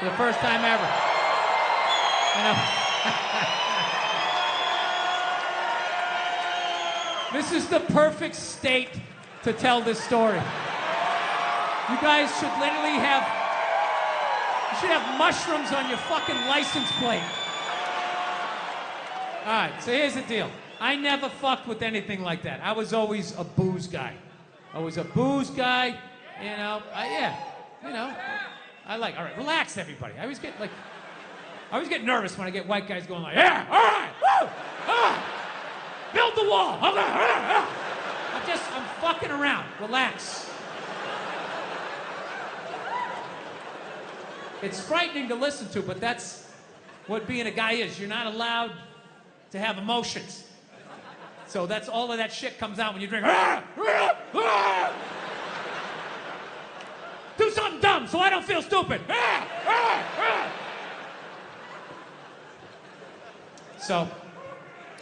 For the first time ever. You know? This is the perfect state to tell this story. You guys should literally have, you should have mushrooms on your fucking license plate. All right, so here's the deal. I never fucked with anything like that. I was always a booze guy. All right, all right, relax everybody. I always get nervous when I get white guys going like, yeah, all right, woo, all right. Build the wall. Okay. I'm fucking around. Relax. It's frightening to listen to, but that's what being a guy is. You're not allowed to have emotions. So that's all of that shit comes out when you drink. Do something dumb so I don't feel stupid. So,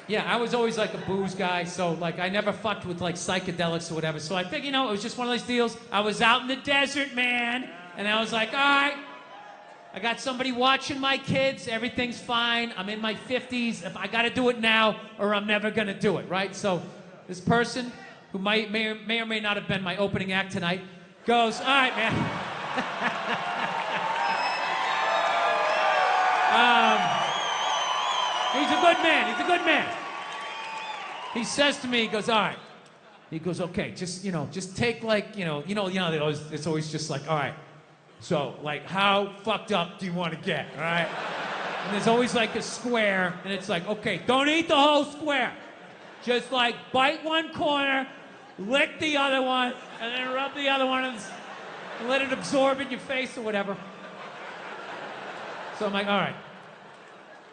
yeah, I was always like a booze guy, so like I never fucked with like psychedelics or whatever. So I think, it was just one of those deals. I was out in the desert, man, and I was like, all right, I got somebody watching my kids, everything's fine, I'm in my 50s, if I gotta do it now or I'm never gonna do it, right? So this person, who may or may not have been my opening act tonight, goes, all right, man. He's a good man. He says to me, he goes, all right. He goes, okay, just take like, it's always just like, all right. So, like, how fucked up do you want to get, all right? And there's always like a square, and it's like, okay, don't eat the whole square. Just like bite one corner, lick the other one, and then rub the other one and let it absorb in your face or whatever. So I'm like, all right.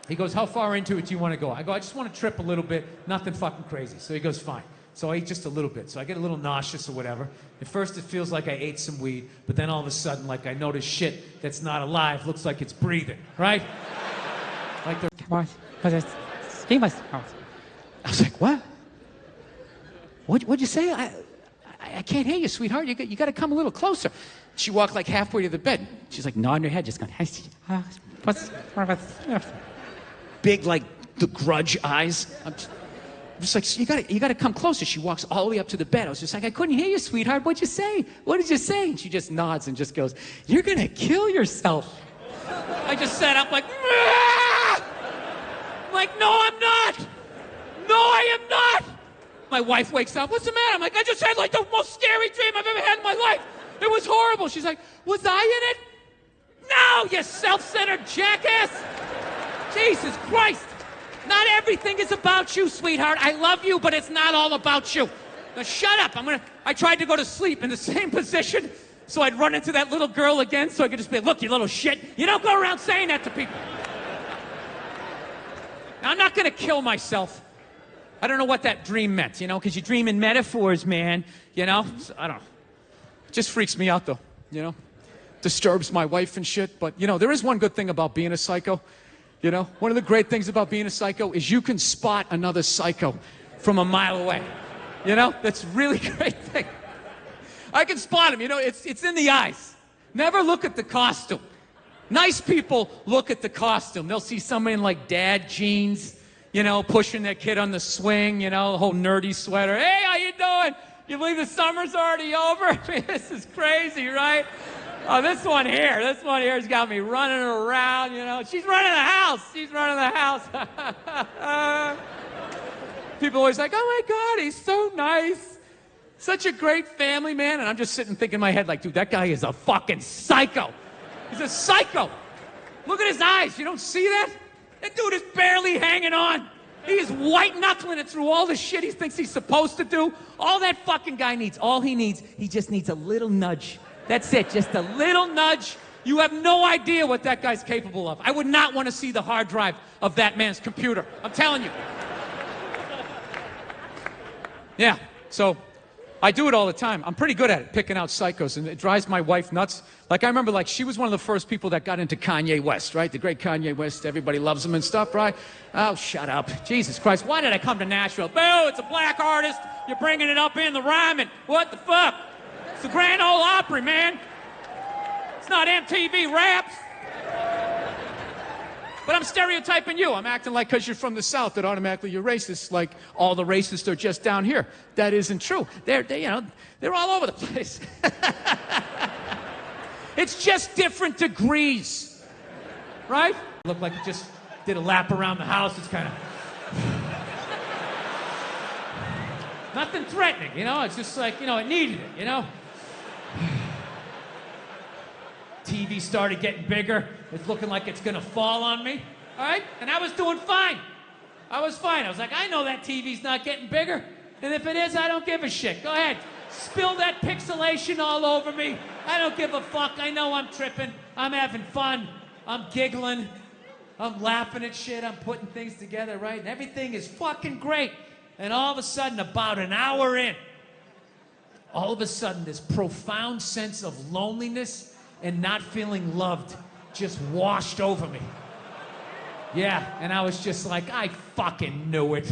He goes, how far into it do you want to go? I go, I just want to trip a little bit, nothing fucking crazy. So he goes, fine. So I eat just a little bit. So I get a little nauseous or whatever. At first it feels like I ate some weed, but then all of a sudden, like I notice shit that's not alive, looks like it's breathing, right? Like the... I was like, what? What'd you say? I can't hear you, sweetheart. You got to come a little closer. She walked like halfway to the bed. She's like nodding her head, just going, big, like, the grudge eyes. I'm just like, you gotta come closer. She walks all the way up to the bed. I was just like, I couldn't hear you, sweetheart. What'd you say? What did you say? And she just nods and just goes, you're gonna kill yourself. I just sat up like, ah! I'm like, no, I'm not. No, I am not. My wife wakes up. What's the matter? I'm like, I just had like the most scary dream I've ever had in my life. It was horrible. She's like, was I in it? No, you self-centered jackass. Jesus Christ. Not everything is about you, sweetheart. I love you, but it's not all about you. Now shut up. I tried to go to sleep in the same position so I'd run into that little girl again so I could just be, look, you little shit. You don't go around saying that to people. Now, I'm not going to kill myself. I don't know what that dream meant, because you dream in metaphors, man, So, I don't know. It just freaks me out, though, Disturbs my wife and shit. But, there is one good thing about being a psycho. One of the great things about being a psycho is you can spot another psycho from a mile away. That's a really great thing. I can spot him, it's in the eyes. Never look at the costume. Nice people look at the costume. They'll see somebody in like dad jeans, pushing their kid on the swing, the whole nerdy sweater. Hey, how you doing? You believe the summer's already over? I mean, this is crazy, right? Oh, this one here has got me running around, She's running the house. People always like, oh my God, he's so nice. Such a great family, man. And I'm just sitting thinking in my head like, dude, that guy is a fucking psycho. He's a psycho. Look at his eyes. You don't see that? That dude is barely hanging on. He is white-knuckling it through all the shit he thinks he's supposed to do. All that fucking guy needs, he just needs a little nudge. That's it, just a little nudge. You have no idea what that guy's capable of. I would not want to see the hard drive of that man's computer. I'm telling you. Yeah, so I do it all the time. I'm pretty good at it, picking out psychos, and it drives my wife nuts. Like, I remember, she was one of the first people that got into Kanye West, right? The great Kanye West, everybody loves him and stuff, right? Oh, shut up. Jesus Christ, why did I come to Nashville? Boo, it's a black artist. You're bringing it up in the rhyming. What the fuck? It's the Grand Ole Opry, man. It's not MTV Raps. But I'm stereotyping you. I'm acting like because you're from the South that automatically you're racist, like all the racists are just down here. That isn't true. They're all over the place. It's just different degrees, right? Look like you just did a lap around the house. It's kind of nothing threatening, It's just like, it needed it, TV started getting bigger. It's looking like it's gonna fall on me, all right? And I was doing fine. I was like, I know that TV's not getting bigger. And if it is, I don't give a shit. Go ahead. Spill that pixelation all over me. I don't give a fuck. I know I'm tripping. I'm having fun. I'm giggling. I'm laughing at shit. I'm putting things together, right? And everything is fucking great. And all of a sudden, about an hour in, all of a sudden, this profound sense of loneliness and not feeling loved just washed over me. Yeah, and I was just like, I fucking knew it.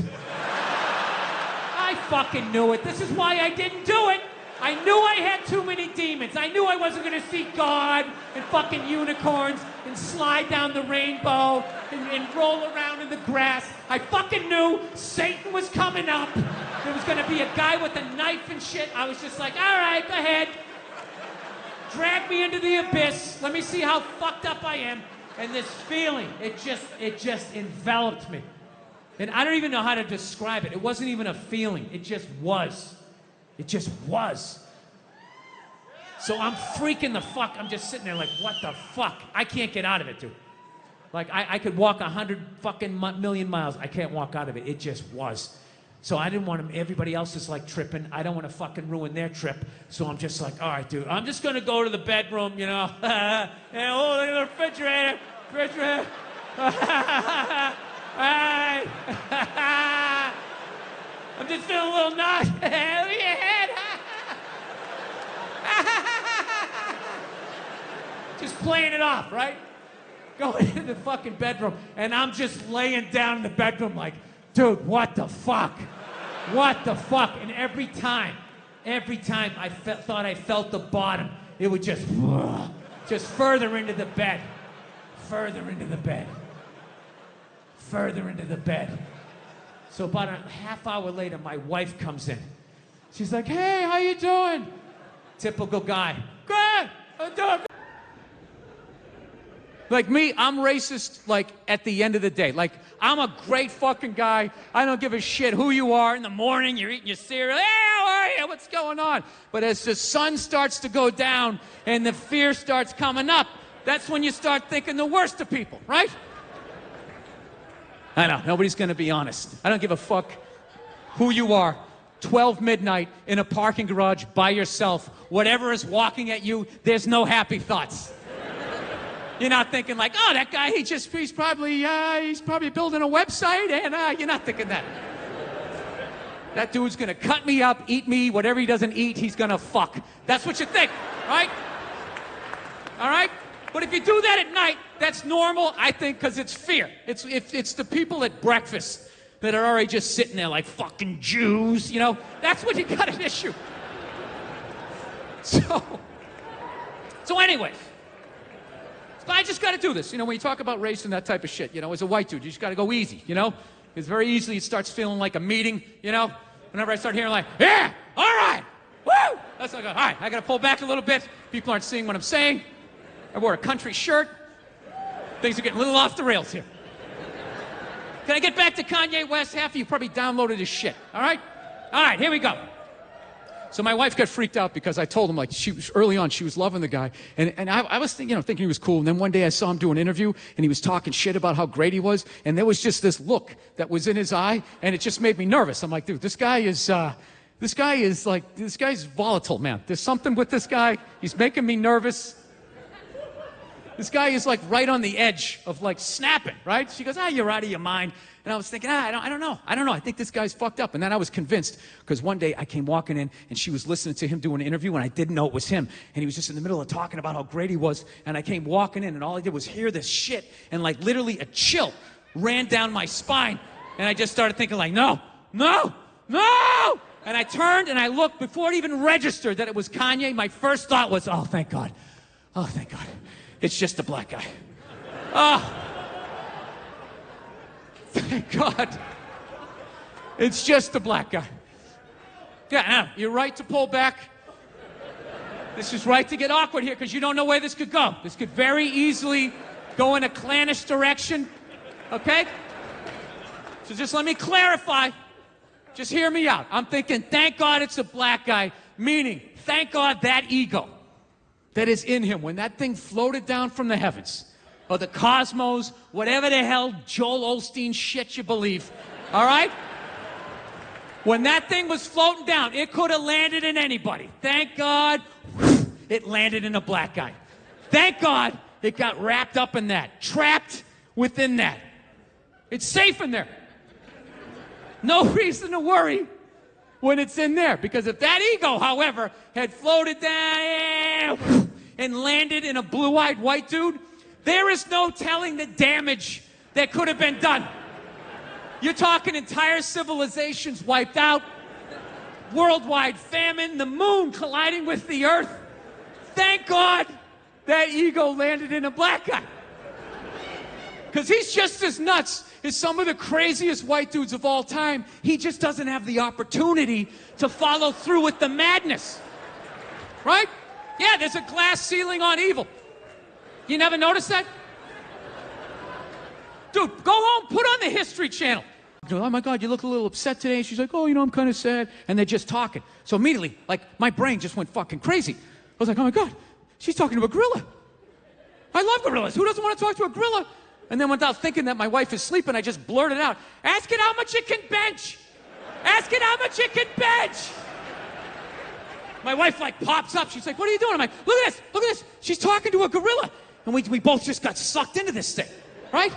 I fucking knew it. This is why I didn't do it. I knew I had too many demons. I knew I wasn't gonna see God and fucking unicorns and slide down the rainbow and roll around in the grass. I fucking knew Satan was coming up. There was gonna be a guy with a knife and shit. I was just like, all right, go ahead. Drag me into the abyss. Let me see how fucked up I am. And this feeling, it just enveloped me. And I don't even know how to describe it. It wasn't even a feeling. It just was. It just was. So I'm freaking the fuck. I'm just sitting there like, what the fuck? I can't get out of it, dude. Like, I could walk 100 fucking million miles. I can't walk out of it. It just was. So I didn't want him, everybody else is like tripping. I don't want to fucking ruin their trip. So I'm just like, all right, dude, I'm just going to go to the bedroom, and oh, look at the refrigerator. All right. I'm just feeling a little nauseous. Look at your head. Just playing it off, right? Going into the fucking bedroom, and I'm just laying down in the bedroom like, dude, what the fuck? What the fuck? And every time I thought I felt the bottom, it would just further into the bed. Further into the bed. Further into the bed. So about a half hour later, my wife comes in. She's like, hey, how you doing? Typical guy. Good, I'm doing good. Like me, I'm racist, like, at the end of the day. Like, I'm a great fucking guy. I don't give a shit who you are. In the morning, you're eating your cereal. Hey, how are you? What's going on? But as the sun starts to go down and the fear starts coming up, that's when you start thinking the worst of people, right? I know, nobody's gonna be honest. I don't give a fuck who you are. 12 midnight in a parking garage by yourself. Whatever is walking at you, there's no happy thoughts. You're not thinking like, oh, that guy, he's probably building a website, and you're not thinking that. That dude's gonna cut me up, eat me, whatever he doesn't eat, he's gonna fuck. That's what you think, right? All right? But if you do that at night, that's normal, I think, because it's fear. It's the people at breakfast that are already just sitting there like fucking Jews, That's when you got an issue. So anyways. I just got to do this. When you talk about race and that type of shit, as a white dude, you just got to go easy, Because very easily it starts feeling like a meeting, Whenever I start hearing like, yeah, all right, woo! That's like, all right, I got to pull back a little bit. People aren't seeing what I'm saying. I wore a country shirt. Things are getting a little off the rails here. Can I get back to Kanye West? Half of you probably downloaded his shit, all right? All right, here we go. So my wife got freaked out because I told him, like, early on, she was loving the guy. And I was thinking he was cool. And then one day I saw him do an interview, and he was talking shit about how great he was. And there was just this look that was in his eye, and it just made me nervous. I'm like, dude, this guy's volatile, man. There's something with this guy. He's making me nervous. This guy is like right on the edge of like snapping, right? She goes, you're out of your mind. And I was thinking, I don't know. I think this guy's fucked up. And then I was convinced because one day I came walking in and she was listening to him do an interview and I didn't know it was him. And he was just in the middle of talking about how great he was. And I came walking in and all I did was hear this shit. And like literally a chill ran down my spine. And I just started thinking like, no. And I turned and I looked before it even registered that it was Kanye. My first thought was, oh, thank God. It's just a black guy. Thank God. It's just the black guy. Yeah, you're right to pull back. This is right to get awkward here because you don't know where this could go. This could very easily go in a clannish direction, okay? So just let me clarify. Just hear me out. I'm thinking, thank God it's a black guy, meaning, thank God that ego that is in him, when that thing floated down from the heavens, or the cosmos, whatever the hell Joel Osteen shit you believe, all right? When that thing was floating down, it could have landed in anybody. Thank God it landed in a black guy. Thank God it got wrapped up in that, trapped within that. It's safe in there. No reason to worry when it's in there. Because if that ego, however, had floated down and landed in a blue-eyed white dude, there is no telling the damage that could have been done. You're talking entire civilizations wiped out, worldwide famine, the moon colliding with the earth. Thank God that ego landed in a black guy. Because he's just as nuts as some of the craziest white dudes of all time. He just doesn't have the opportunity to follow through with the madness. Right? Yeah, there's a glass ceiling on evil. You never noticed that? Dude, go home, put on the History Channel. Oh my God, you look a little upset today. She's like, oh, I'm kind of sad. And they're just talking. So immediately, like, my brain just went fucking crazy. I was like, oh my God, she's talking to a gorilla. I love gorillas. Who doesn't want to talk to a gorilla? And then without thinking that my wife is sleeping, I just blurted out, ask it how much it can bench. Ask it how much it can bench. My wife like pops up. She's like, what are you doing? I'm like, look at this, look at this. She's talking to a gorilla. And we both just got sucked into this thing, right?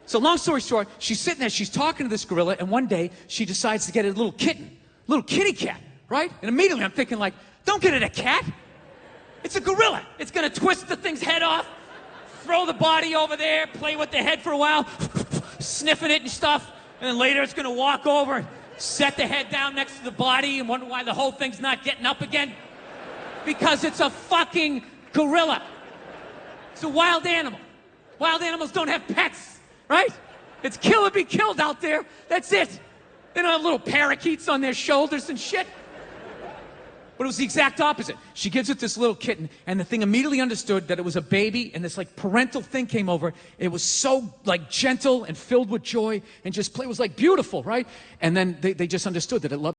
So long story short, she's sitting there, she's talking to this gorilla, and one day she decides to get a little kitten, little kitty cat, right? And immediately I'm thinking like, don't get it a cat. It's a gorilla. It's gonna twist the thing's head off, throw the body over there, play with the head for a while, sniffing it and stuff, and then later it's gonna walk over, set the head down next to the body and wonder why the whole thing's not getting up again. Because it's a fucking gorilla. It's a wild animal. Wild animals don't have pets, right? It's kill or be killed out there. That's it. They don't have little parakeets on their shoulders and shit. But it was the exact opposite. She gives it this little kitten, and the thing immediately understood that it was a baby, and this like parental thing came over. It was so like gentle and filled with joy, and just play. It was like beautiful, right? And then they just understood that it loved